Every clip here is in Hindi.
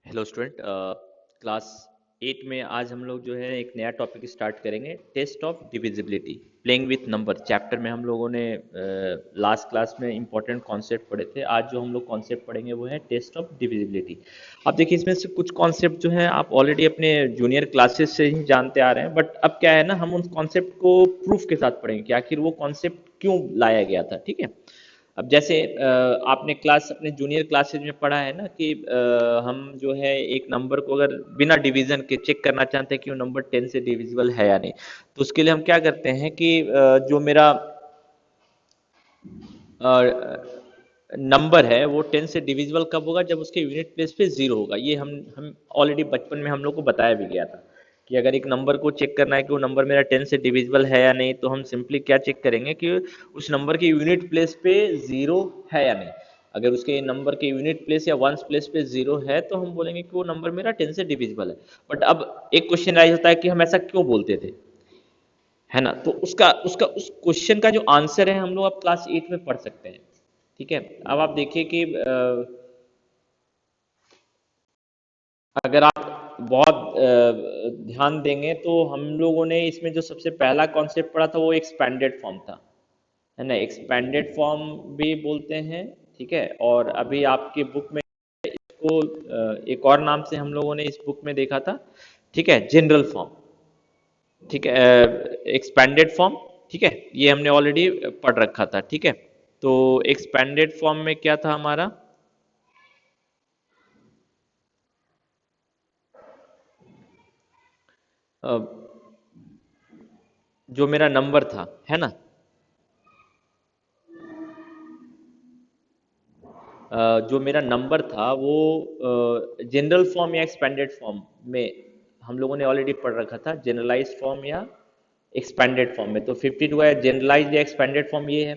Hello student. क्लास 8 में आज हम लोग जो है एक नया टॉपिक स्टार्ट करेंगे, test of divisibility playing with number. Chapter में हम लोगों ने लास्ट क्लास में इंपॉर्टेंट कॉन्सेप्ट पढ़े थे। आज जो हम लोग कॉन्सेप्ट पढ़ेंगे वो है टेस्ट ऑफ डिविजिबिलिटी। अब देखिए, इसमें से कुछ कॉन्सेप्ट जो है आप ऑलरेडी अपने जूनियर क्लासेस से ही जानते आ रहे हैं, बट अब क्या है ना, हम उन कॉन्सेप्ट को प्रूफ के साथ पढ़ेंगे कि आखिर वो कॉन्सेप्ट क्यों लाया गया था। ठीक है। अब जैसे आपने क्लास अपने जूनियर क्लासेज में पढ़ा है ना कि हम जो है एक नंबर को अगर बिना डिवीजन के चेक करना चाहते हैं कि वो नंबर 10 से डिविजिबल है या नहीं, तो उसके लिए हम क्या करते हैं कि जो मेरा नंबर है वो 10 से डिविजिबल कब होगा, जब उसके यूनिट प्लेस पे जीरो होगा। ये हम ऑलरेडी बचपन में हम लोग को बताया भी गया था कि अगर एक नंबर को चेक करना है कि वो नंबर मेरा 10 से डिविजिबल है या नहीं, तो हम सिंपली क्या चेक करेंगे कि उस नंबर के यूनिट प्लेस पे जीरो है या नहीं। अगर उसके नंबर के यूनिट प्लेस या वंस प्लेस पे जीरो है तो हम बोलेंगे कि वो नंबर मेरा 10 से डिविजिबल है। बट अब एक क्वेश्चन राइज होता है कि हम ऐसा क्यों बोलते थे, है ना। तो उसका उसका उस क्वेश्चन का जो आंसर है हम लोग अब क्लास 8 में पढ़ सकते हैं। ठीक है। अब आप देखिए कि अगर आप बहुत ध्यान देंगे तो हम लोगों ने इसमें जो सबसे पहला कॉन्सेप्ट पढ़ा था वो एक्सपैंडेड फॉर्म था, है ना। एक्सपैंडेड फॉर्म भी बोलते हैं। ठीक है। और अभी आपकी बुक में इसको एक और नाम से हम लोगों ने इस बुक में देखा था। ठीक है, जनरल फॉर्म। ठीक है, एक्सपैंडेड फॉर्म। ठीक है, ये हमने ऑलरेडी पढ़ रखा था। ठीक है। तो एक्सपैंडेड फॉर्म में क्या था हमारा, अ, जो मेरा नंबर था, है ना, जो मेरा नंबर था वो जनरल फॉर्म या एक्सपेंडेड फॉर्म में हम लोगों ने ऑलरेडी पढ़ रखा था, जनरलाइज फॉर्म या एक्सपेंडेड फॉर्म में। तो 52 है जनरलाइज या एक्सपेंडेड फॉर्म, ये है।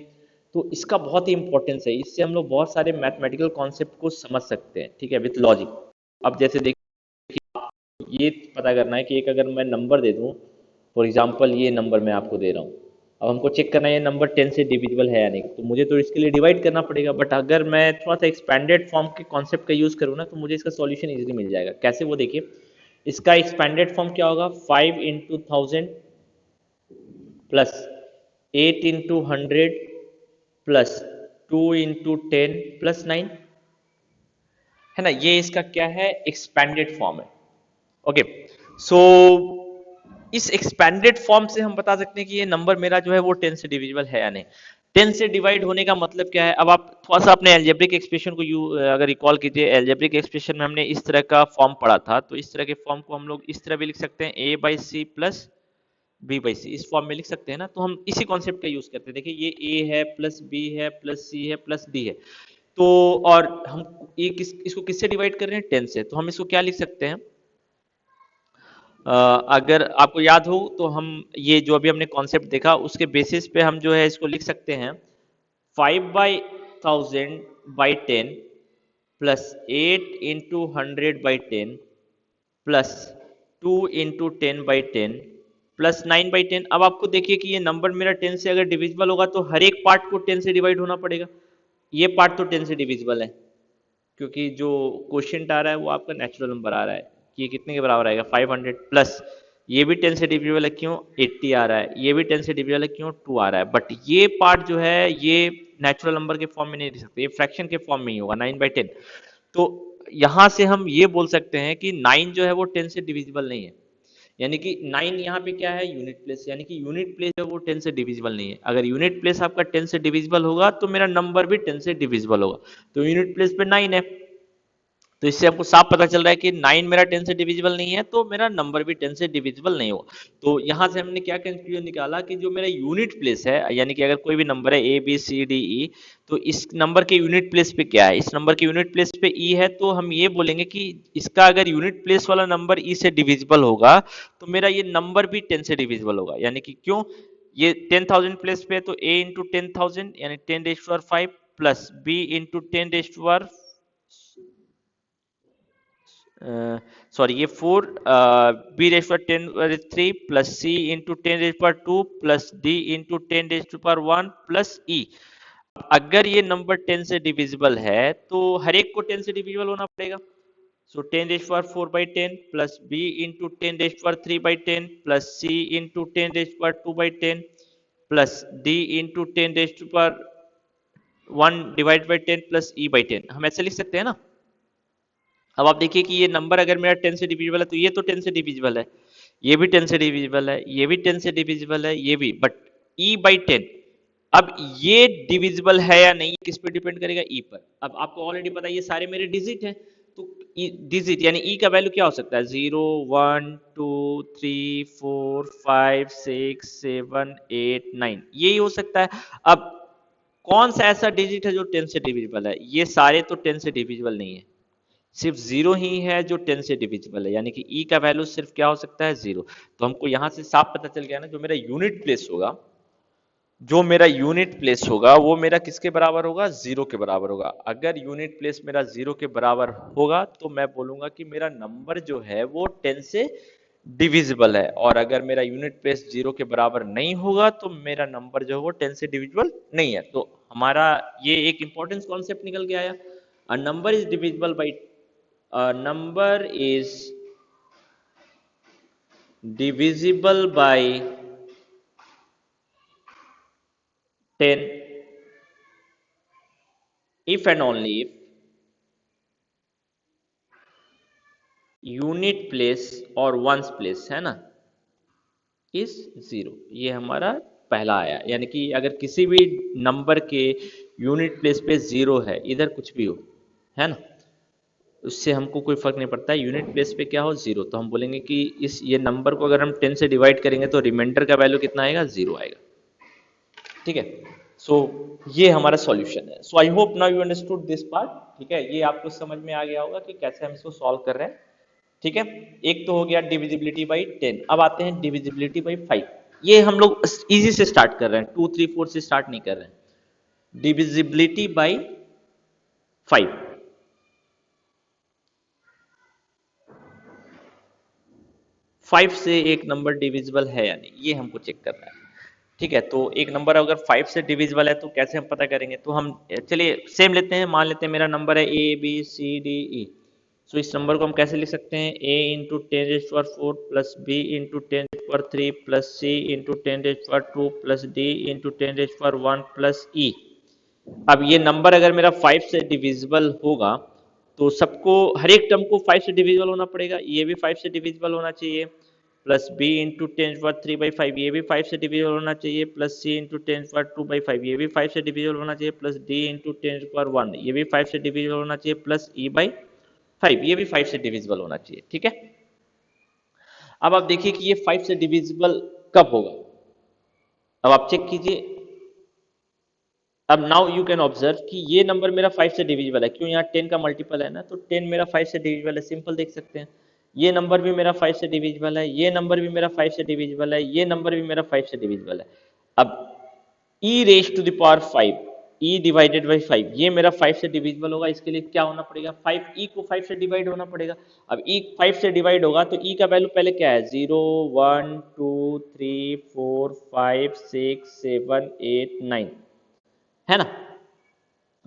तो इसका बहुत ही इंपॉर्टेंस है, इससे हम लोग बहुत सारे मैथमेटिकल कॉन्सेप्ट को समझ सकते हैं। ठीक है, विथ लॉजिक। अब जैसे देखिए, ये पता करना है कि एक अगर मैं नंबर दे दूं, फॉर एग्जांपल ये नंबर मैं आपको दे रहा हूँ। अब हमको चेक करना है ये नंबर 10 से डिविजिबल है या नहीं, तो मुझे तो इसके लिए डिवाइड करना पड़ेगा। बट अगर मैं थोड़ा सा एक्सपैंडेड फॉर्म के कॉन्सेप्ट का यूज करूँ ना, तो मुझे इसका सॉल्यूशन इजीली मिल जाएगा। कैसे, वो देखिए। इसका एक्सपैंडेड फॉर्म क्या होगा, 5 into 1000 plus 8 into 100 plus 2 into 10 plus 9, है ना। ये इसका क्या है, एक्सपैंडेड फॉर्म है। ओके। सो इस एक्सपैंडेड फॉर्म से हम बता सकते हैं कि ये नंबर मेरा जो है वो 10 से डिविजिबल है या नहीं। 10 से डिवाइड होने का मतलब क्या है, अब आप थोड़ा सा अपने एल्जेब्रिक एक्सप्रेशन को अगर रिकॉल कीजिए, एल्जेब्रिक एक्सप्रेशन में हमने इस तरह का फॉर्म पढ़ा था। तो इस तरह के फॉर्म को हम लोग इस तरह भी लिख सकते हैं, a by C plus B by C, इस फॉर्म में लिख सकते हैं ना। तो हम इसी कॉन्सेप्ट का यूज करते हैं। देखिए, ये a है प्लस b है प्लस c है प्लस d है। तो और हम इसको किससे डिवाइड कर रहे हैं, 10 से। तो हम इसको क्या लिख सकते हैं, अगर आपको याद हो तो हम ये जो अभी हमने कॉन्सेप्ट देखा उसके बेसिस पे हम जो है इसको लिख सकते हैं, 5/1000/10 plus 8 into 100/10 plus 2 into 10/10 plus 9/10। अब आपको देखिए कि ये नंबर मेरा 10 से अगर डिविजिबल होगा तो हर एक पार्ट को 10 से डिवाइड होना पड़ेगा। ये पार्ट तो 10 से डिविजिबल है, क्योंकि जो क्वेश्चन आ रहा है वो आपका नेचुरल नंबर आ रहा है कि ये कितने के बराबर आएगा, 500 प्लस ये भी 10 से डिविजिबल है, क्यों, 80 आ रहा है। ये भी 10 से डिविजिबल है, क्यों, 2 आ रहा है। बट ये पार्ट जो है ये नेचुरल नंबर के फॉर्म में नहीं लिख सकते, ये फ्रैक्शन के फॉर्म में ही होगा, 9/10। तो यहां से हम ये बोल सकते हैं कि 9 जो है वो 10 से डिविजिबल नहीं है। यानी कि 9 यहाँ पे क्या है, यूनिट प्लेस, यानी कि यूनिट प्लेस जो है वो 10 से डिविजिबल नहीं है। अगर यूनिट प्लेस आपका 10 से डिविजिबल होगा तो मेरा नंबर भी 10 से डिविजिबल होगा। तो यूनिट प्लेस पे 9 है, तो इससे आपको साफ पता चल रहा है कि 9 मेरा 10 से डिविजिबल नहीं है, तो मेरा नंबर भी 10 से डिविजिबल नहीं होगा। तो यहां से हमने क्या कंक्लूजन निकाला कि जो मेरा यूनिट प्लेस है, यानी कि अगर कोई भी नंबर है A B C D E, तो इस नंबर के यूनिट प्लेस पे क्या है, इस नंबर के यूनिट प्लेस पे ई है, तो हम ये बोलेंगे कि इसका अगर यूनिट प्लेस वाला नंबर ई से डिविजिबल होगा तो मेरा ये नंबर भी 10 से डिविजिबल होगा। यानी कि क्यों, ये 10,000 प्लेस पे है तो a इंटू 10,000 यानी 10⁵ प्लस b इंटू 10⁵, सॉरी ये 4, b⁻10⁻³ plus c into 10⁻² plus d into 10⁻1 plus e। अगर ये नंबर 10 से डिविजिबल है तो हर एक को 10 से डिविजिबल होना पड़ेगा। So 10 raised to power 4 by 10 plus b into 10 raised to power 3 by 10 plus c into 10 raised to power 2 by 10 plus d into 10 raised to power 1 divide by 10 plus E by 10। हम ऐसे लिख सकते हैं ना। अब आप देखिए कि ये नंबर अगर मेरा 10 से डिविजिबल है तो ये तो 10 से डिविजिबल है, ये भी 10 से डिविजिबल है, ये भी 10 से डिविजिबल है, ये भी, बट ई बाई 10, अब ये डिविजिबल है या नहीं किस पे डिपेंड करेगा, ई पर। अब आपको ऑलरेडी पता है ये सारे मेरे डिजिट हैं, तो डिजिट यानी ई का वैल्यू क्या हो सकता है, 0 1 2 3 4 5 6 7 8 9, यही हो सकता है। अब कौन सा ऐसा डिजिट है जो 10 से डिविजिबल है, ये सारे तो 10 से डिविजिबल नहीं है, सिर्फ जीरो ही है जो 10 से डिविजिबल है, यानी कि ई का वैल्यू सिर्फ क्या हो सकता है, जीरो। तो हमको यहां से साफ पता चल गया ना, जो मेरा यूनिट प्लेस होगा, जो मेरा यूनिट प्लेस होगा वो मेरा किसके बराबर होगा, जीरो के बराबर होगा। अगर यूनिट प्लेस मेरा जीरो के बराबर होगा तो मैं बोलूंगा कि मेरा नंबर जो है वो 10 से डिविजिबल है, और अगर मेरा यूनिट प्लेस जीरो के बराबर नहीं होगा तो मेरा नंबर जो है वो 10 से डिविजिबल नहीं है। तो हमारा ये एक इंपॉर्टेंट कॉन्सेप्ट निकल के आया, a number is divisible by, a number is divisible by 10 if and only if unit place और वंस प्लेस है ना इज जीरो। ये हमारा पहला आया, यानी कि अगर किसी भी नंबर के यूनिट प्लेस पे जीरो है, इधर कुछ भी हो, है ना, उससे हमको कोई फर्क नहीं पड़ता है, यूनिट प्लेस पे क्या हो, जीरो, तो हम बोलेंगे कि इस ये नंबर को अगर हम 10 से डिवाइड करेंगे तो रिमाइंडर का वैल्यू कितना आएगा, जीरो आएगा। ठीक है, सो ये हमारा सॉल्यूशन है। So I hope now you understood this part. ठीक है, ये आपको समझ में आ गया होगा कि कैसे हम इसको सॉल्व कर रहे हैं। ठीक है, एक तो हो गया डिविजिबिलिटी बाई 10, अब आते हैं डिविजिबिलिटी बाई 5। ये हम लोग इजी से स्टार्ट कर रहे हैं, 2 3 4 से स्टार्ट नहीं कर रहे हैं। डिविजिबिलिटी बाई 5, 5 से एक नंबर डिविजिबल है या नहीं ये हमको चेक करना है। ठीक है, तो एक नंबर अगर 5 से डिविजिबल है तो कैसे हम पता करेंगे, तो हम चलिए सेम लेते हैं, मान लेते हैं मेरा नंबर है A B C D E. सो इस नंबर को हम कैसे लिख सकते हैं, a into 10⁴ plus B into 10⁴ plus C into 10⁴ plus D into 10⁴ plus E. अब ये नंबर अगर मेरा 5 से डिविजिबल होगा तो सबको, हर एक टर्म को 5 से डिविजिबल होना पड़ेगा, ये भी 5 से डिविजिबल होना चाहिए, प्लस बी इंटू 10⁻³ ये भी 5 से डिविजिबल होना चाहिए, प्लस सी इंटू 10⁻² ये भी 5 से डिविजिबल होना चाहिए, प्लस डी इंटू 10⁻1 ये भी 5 से डिविजिबल होना चाहिए, प्लस e/5 ये भी 5 से डिविजिबल होना चाहिए। ठीक है, अब आप देखिए कि ये 5 से डिविजिबल कब होगा, अब आप चेक कीजिए। अब नाउ यू कैन ऑब्जर्व कि ये नंबर मेरा 5 से डिविजिबल है, क्यों, यहाँ 10 का मल्टीपल है ना, तो 10 मेरा 5 से डिविजिबल है, सिंपल देख सकते हैं। ये नंबर भी मेरा 5 से डिविजिबल है, ये नंबर भी मेरा 5 से डिविजिबल है, ये नंबर भी मेरा 5 से डिविजिबल है। अब e⁻⁵, e डिवाइडेड बाई 5 ये मेरा 5 से डिविजिबल होगा, इसके लिए क्या होना पड़ेगा, 5 e को 5 से डिवाइड होना पड़ेगा। अब e 5 से डिवाइड होगा तो e का वैल्यू पहले क्या है, 0 1 2 3 4 5 6 7 8 9 है ना,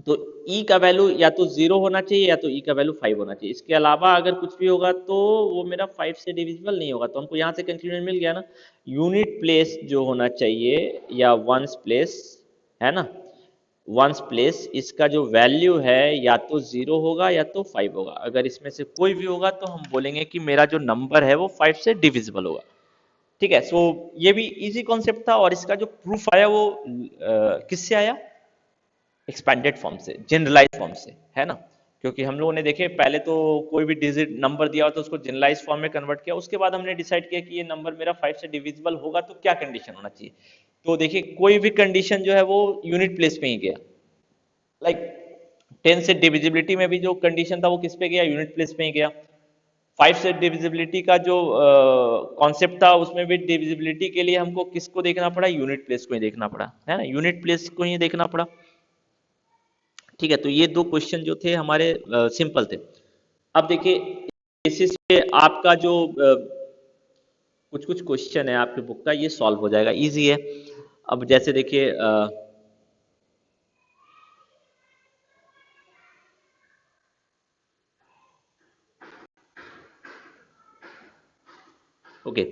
तो e का वैल्यू या तो 0 होना चाहिए या तो e का वैल्यू 5 होना चाहिए, इसके अलावा अगर कुछ भी होगा तो वो मेरा 5 से डिविजिबल नहीं होगा। तो हमको यहाँ से कंक्लूजन मिल गया ना, यूनिट प्लेस जो होना चाहिए या वंस प्लेस है ना, वंस प्लेस इसका जो वैल्यू है या तो 0 होगा या तो 5 होगा, अगर इसमें से कोई भी होगा तो हम बोलेंगे कि मेरा जो नंबर है वो 5 से डिविजिबल होगा। ठीक है, सो ये भी इजी कॉन्सेप्ट था, और इसका जो प्रूफ आया वो किससे आया, एक्सपेंडेड फॉर्म से, जनरलाइज फॉर्म से, है ना, क्योंकि हम लोगों ने देखे पहले तो कोई भी डिजिट नंबर दिया हो तो उसको जनरलाइज फॉर्म में कन्वर्ट किया, उसके बाद हमने डिसाइड किया कि ये नंबर मेरा 5 से डिविजिबल होगा तो क्या कंडीशन होना चाहिए। तो देखिए कोई भी कंडीशन जो है वो यूनिट प्लेस पे ही गया, लाइक 10 से डिविजिबिलिटी में भी जो कंडीशन था वो किस पे गया, यूनिट प्लेस पे ही गया। 5 से डिविजिबिलिटी का जो कॉन्सेप्ट था उसमें भी डिविजिबिलिटी के लिए हमको किसको देखना पड़ा, यूनिट प्लेस को ही देखना पड़ा, है ना, यूनिट प्लेस को ही देखना पड़ा। ठीक है, तो ये दो क्वेश्चन जो थे हमारे सिंपल थे। अब देखिए बेसिस पे आपका जो कुछ कुछ क्वेश्चन है आपके बुक का ये सॉल्व हो जाएगा, इजी है। अब जैसे देखिए ओके,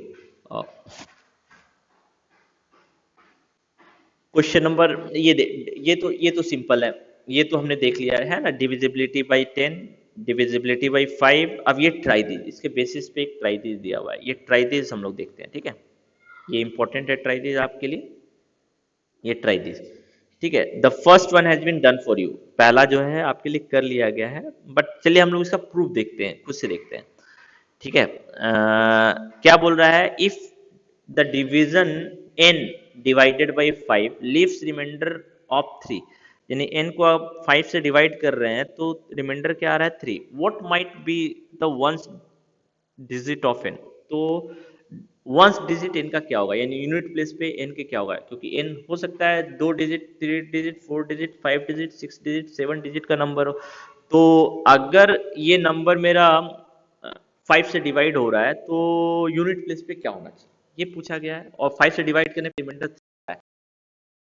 क्वेश्चन नंबर ये तो सिंपल है, ये तो हमने देख लिया है ना, डिविजिबिलिटी बाई 10, डिविजिबिलिटी बाई 5। अब ये ट्राइदिस, इसके बेसिस पे एक ट्राइदिस दिया हुआ है, ये ट्राइदिस हम लोग देखते हैं, ठीक है। ये इंपॉर्टेंट है ट्राइदिस आपके लिए, ये ट्राइदिस, ठीक है। The first one has been done for you, पहला जो है आपके लिए कर लिया गया है, बट चलिए हम लोग इसका प्रूफ देखते हैं, खुद से देखते हैं, ठीक है। क्या बोल रहा है, if the division n divided by 5 leaves remainder of 3, यानी n को आप 5 से डिवाइड कर रहे हैं तो रिमाइंडर क्या आ रहा है 3, what might be the ones digit of n, तो वंस डिजिट n का क्या होगा, यानी यूनिट प्लेस पे n के क्या होगा, क्योंकि n हो सकता है 2 digit, 3 digit, 4 digit, 5 digit, 6 digit, 7 digit का नंबर हो। तो अगर ये नंबर मेरा 5 से डिवाइड हो रहा है तो यूनिट प्लेस पे क्या होना चाहिए, ये पूछा गया है, और 5 से डिवाइड करने पे रिमाइंडर है।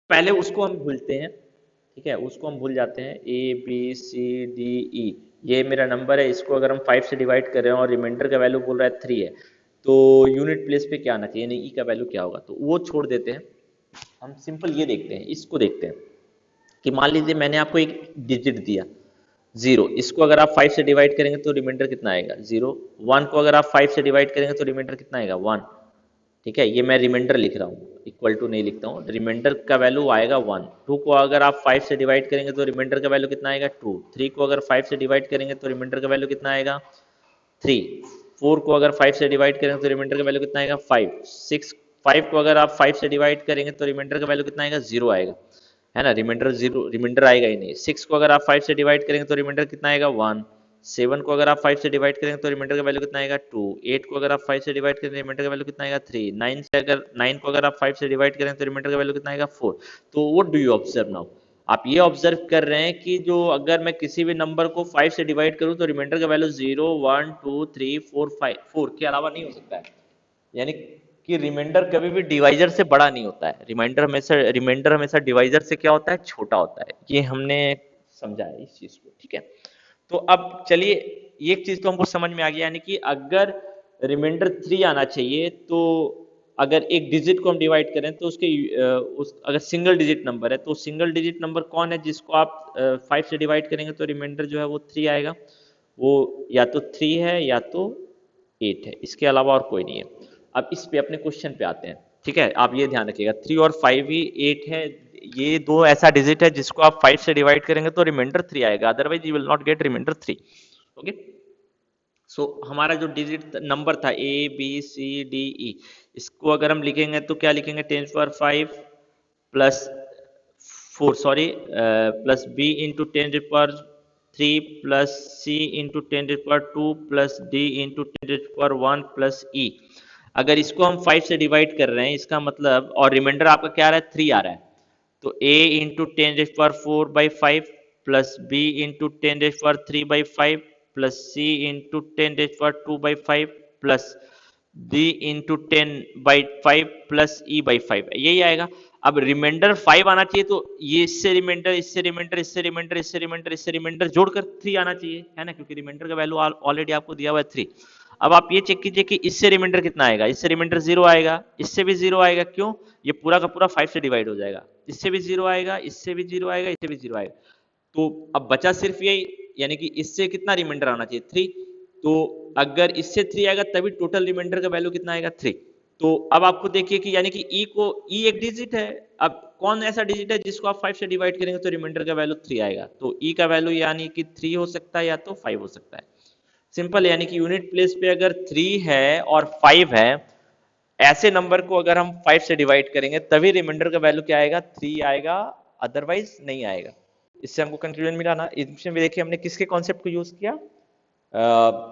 पहले उसको हम भूलते हैं, ठीक है, उसको हम भूल जाते हैं, A B C D E, ये मेरा नंबर है, इसको अगर हम 5 से डिवाइड कर रहे हैं और रिमाइंडर का वैल्यू बोल रहा है 3 है, तो यूनिट प्लेस पे क्या आना चाहिए, यानी ई का वैल्यू क्या होगा, तो वो छोड़ देते हैं। हम सिंपल ये देखते हैं, इसको देखते हैं कि मान लीजिए मैंने आपको एक डिजिट दिया 0, इसको अगर आप 5 से डिवाइड करेंगे तो रिमाइंडर कितना आएगा 0, 1 को अगर आप 5 से डिवाइड करेंगे तो रिमाइंडर कितना आएगा 1, ठीक है। ये मैं रिमाइंडर लिख रहा हूँ, इक्वल टू नहीं लिखता हूँ, रिमाइंडर का वैल्यू आएगा 1। 2 को अगर आप 5 से डिवाइड करेंगे तो रिमाइंडर का वैल्यू कितना आएगा 2। 3 को अगर 5 से डिवाइड करेंगे तो रिमाइंडर का वैल्यू कितना आएगा 3। 4 को अगर 5 से डिवाइड करेंगे तो रिमाइंडर का वैल्यू कितना आएगा 5। 6 5 को अगर आप 5 से डिवाइड करेंगे तो रिमाइंडर का वैल्यू कितना आएगा 0 आएगा, है ना, रिमाइंडर 0, रिमाइंडर आएगा ही नहीं। 6 को अगर आप 5 से डिवाइड करेंगे तो रिमाइंडर कितना आएगा 1। 7 को अगर आप 5 से डिवाइड करेंगे तो रिमाइंडर का वैल्यू कितना आएगा 2। 8 को अगर आप 5 से डिवाइड करेंगे तो रिमाइंडर का वैल्यू कितना आएगा 3। 9 को अगर आप 5 से डिवाइड करेंगे तो रिमाइंडर का वैल्यू कितना आएगा 4। तो what do you observe now, आप ये ऑब्जर्व कर रहे हैं कि जो अगर मैं किसी भी नंबर को 5 से डिवाइड करूं तो रिमाइंडर का वैल्यू 0, 1, 2, 3, 4, 5, 4 के अलावा नहीं हो सकता है, यानी कि रिमाइंडर कभी भी डिवाइजर से बड़ा नहीं होता है, रिमाइंडर हमेशा डिवाइजर से क्या होता है, छोटा होता है। ये हमने समझा है इस चीज को, ठीक है। तो अब चलिए, एक चीज तो हमको समझ में आ गया, यानी कि अगर रिमाइंडर 3 आना चाहिए तो अगर एक डिजिट को हम डिवाइड करें तो उसके अगर सिंगल डिजिट नंबर है तो सिंगल डिजिट नंबर कौन है जिसको आप 5 से डिवाइड करेंगे तो रिमाइंडर जो है वो 3 आएगा, वो या तो 3 है या तो 8 है, इसके अलावा और कोई नहीं है। अब इस पे अपने क्वेश्चन पे आते हैं, ठीक है, आप ये ध्यान रखिएगा 3 और 5 ही 8 है, ये दो ऐसा डिजिट है जिसको आप 5 से डिवाइड करेंगे तो रिमाइंडर 3 आएगा, otherwise you will not get reminder 3। Okay, so हमारा जो डिजिट नंबर था A B C D E, इसको अगर हम लिखेंगे तो क्या लिखेंगे 10^5 plus 4, sorry, plus B into 10^3 plus C into 10^2 plus D into 10^1 plus E. अगर इसको हम 5 से डिवाइड कर रहे हैं इसका मतलब, और रिमाइंडर आपका क्या आ रहा है 3 आ रहा है, तो a into 10^4/5 plus b into 10^3/5 plus c into 10^2/5 plus d into 10/5 plus e/5, यही आएगा। अब रिमाइंडर 5 आना चाहिए तो ये इससे रिमाइंडर, इससे रिमाइंडर, इससे रिमाइंडर, इससे रिमाइंडर, इससे रिमाइंडर जोड़कर 3 आना चाहिए, है ना, क्योंकि रिमाइंडर का वैल्यू ऑलरेडी आपको दिया हुआ है 3। अब आप ये चेक कीजिए कि इससे रिमाइंडर कितना आएगा, इससे रिमाइंडर 0 आएगा, इससे भी 0 आएगा, क्यों, ये पूरा का पूरा 5 से डिवाइड हो जाएगा, इससे भी 0 आएगा, इससे भी 0 आएगा, इससे भी 0 आएगा, तो अब बचा सिर्फ यही, यानी कि इससे कितना रिमाइंडर आना चाहिए 3, तो अगर इससे 3 आएगा तभी टोटल रिमाइंडर का वैल्यू कितना आएगा 3। तो अब आपको देखिए कि यानी कि ई एक डिजिट है, अब कौन ऐसा डिजिट है जिसको आप 5 से डिवाइड करेंगे तो रिमाइंडर का वैल्यू 3 आएगा, तो ई का वैल्यू यानी कि 3 हो सकता है या तो 5 हो सकता है, सिंपल। यानी कि यूनिट प्लेस पे अगर 3 है और 5 है, ऐसे नंबर को अगर हम 5 से डिवाइड करेंगे तभी रिमाइंडर का वैल्यू क्या आएगा 3 आएगा, अदरवाइज नहीं आएगा। इससे हमको कंक्लूजन मिला ना। इसमें भी देखिए हमने किसके कॉन्सेप्ट को यूज किया,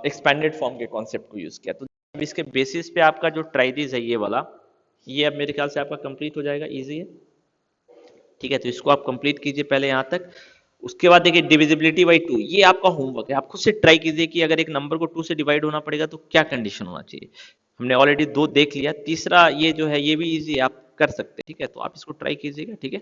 एक्सपेंडेड फॉर्म के कॉन्सेप्ट को यूज किया। तो अब इसके बेसिस पे आपका जो ट्राइदिस है ये वाला, ये अब मेरे ख्याल से आपका कंप्लीट हो जाएगा, इजी है, ठीक है। तो इसको आप कंप्लीट कीजिए पहले यहाँ तक। उसके बाद देखिए डिविजिबिलिटी बाई 2, ये आपका होमवर्क है, आप खुद से ट्राई कीजिए कि अगर एक नंबर को 2 से डिवाइड होना पड़ेगा तो क्या कंडीशन होना चाहिए। हमने ऑलरेडी 2 देख लिया, तीसरा ये जो है ये भी इजी है, आप कर सकते हैं, ठीक है। तो आप इसको ट्राई कीजिएगा, ठीक है।